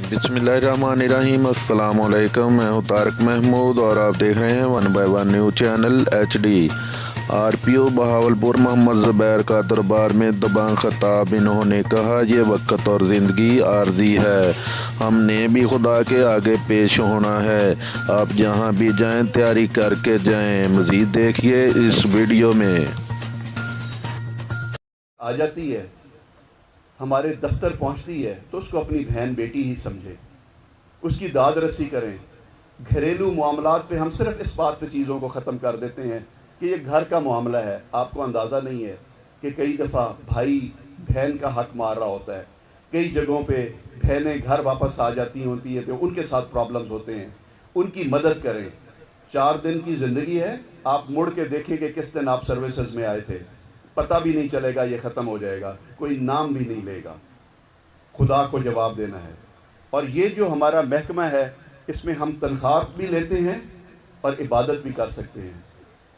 बिस्मिल्लाहिर्रहमानिर्रहीम। अस्सलाम वालेकुम। मैं हूँ तारक महमूद और आप देख रहे हैं 1 by 1 news channel HD। RPO Bahawalpur Mohammad Zubair का दरबार में दबंग खिताब। इन्होंने कहा, ये वक्त और ज़िंदगी आर्जी है, हमने भी खुदा के आगे पेश होना है। आप जहाँ भी जाएं तैयारी करके जाएं। मज़ीद देखिए इस वीडियो में। आ जाती है, हमारे दफ्तर पहुंचती है तो उसको अपनी बहन बेटी ही समझे, उसकी दाद रसी करें। घरेलू मामलात पे हम सिर्फ इस बात पे चीज़ों को ख़त्म कर देते हैं कि ये घर का मामला है। आपको अंदाज़ा नहीं है कि कई दफ़ा भाई बहन का हक मार रहा होता है, कई जगहों पे बहनें घर वापस आ जाती होती हैं तो उनके साथ प्रॉब्लम्स होते हैं। उनकी मदद करें। 4 दिन की ज़िंदगी है, आप मुड़ के देखें कि किस दिन आप सर्विसेज में आए थे, पता भी नहीं चलेगा, ये ख़त्म हो जाएगा, कोई नाम भी नहीं लेगा। खुदा को जवाब देना है। और ये जो हमारा महकमा है, इसमें हम तनख्वाह भी लेते हैं और इबादत भी कर सकते हैं।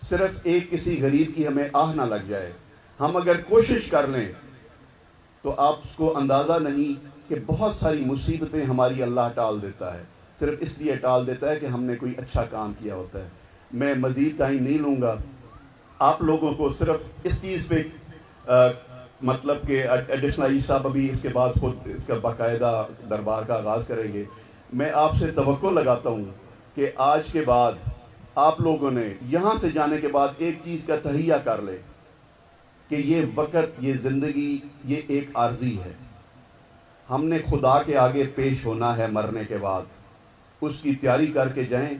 सिर्फ एक किसी गरीब की हमें आह ना लग जाए। हम अगर कोशिश कर लें तो आपको अंदाज़ा नहीं कि बहुत सारी मुसीबतें हमारी अल्लाह टाल देता है, सिर्फ इसलिए टाल देता है कि हमने कोई अच्छा काम किया होता है। मैं मज़ीद टाइम नहीं लूँगा। आप लोगों को सिर्फ इस चीज़ पे मतलब कि एडिशनल साहब अभी इसके बाद खुद इसका बाकायदा दरबार का आगाज़ करेंगे। मैं आपसे तवक्को लगाता हूँ कि आज के बाद आप लोगों ने यहाँ से जाने के बाद एक चीज़ का तहिया कर ले कि ये वक़्त, ये ज़िंदगी, ये एक आर्जी है। हमने खुदा के आगे पेश होना है मरने के बाद। उसकी तैयारी करके जाएं।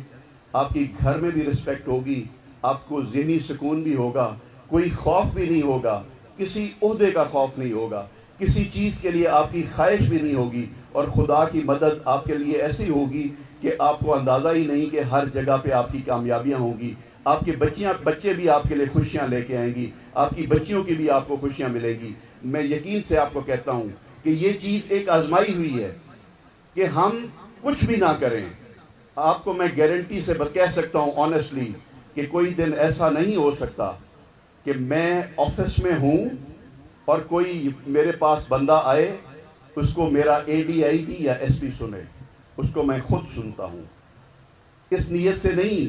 आपकी घर में भी रिस्पेक्ट होगी, आपको ज़हनी सुकून भी होगा, कोई खौफ भी नहीं होगा, किसी ओहदे का खौफ नहीं होगा, किसी चीज़ के लिए आपकी ख्वाहिश भी नहीं होगी। और खुदा की मदद आपके लिए ऐसी होगी कि आपको अंदाज़ा ही नहीं कि हर जगह पे आपकी कामयाबियां होंगी। आपके बच्चे भी आपके लिए खुशियां लेके आएंगी, आपकी बच्चियों की भी आपको खुशियां मिलेगी। मैं यकीन से आपको कहता हूँ कि ये चीज़ एक आजमाई हुई है कि हम कुछ भी ना करें। आपको मैं गारंटी से कह सकता हूँ ऑनेस्टली कि कोई दिन ऐसा नहीं हो सकता कि मैं ऑफिस में हूँ और कोई मेरे पास बंदा आए, उसको मेरा ADIG या SP सुने, उसको मैं खुद सुनता हूँ। इस नीयत से नहीं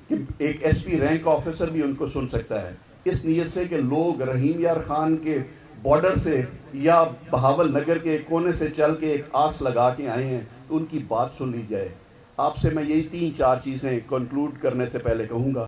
कि एक SP रैंक ऑफिसर भी उनको सुन सकता है, इस नीयत से कि लोग रहीम यार खान के बॉर्डर से या बहावल नगर के कोने से चल के एक आस लगा के आए हैं, तो उनकी बात सुन ली जाए। आपसे मैं यही 3-4 चीज़ें कंक्लूड करने से पहले कहूँगा।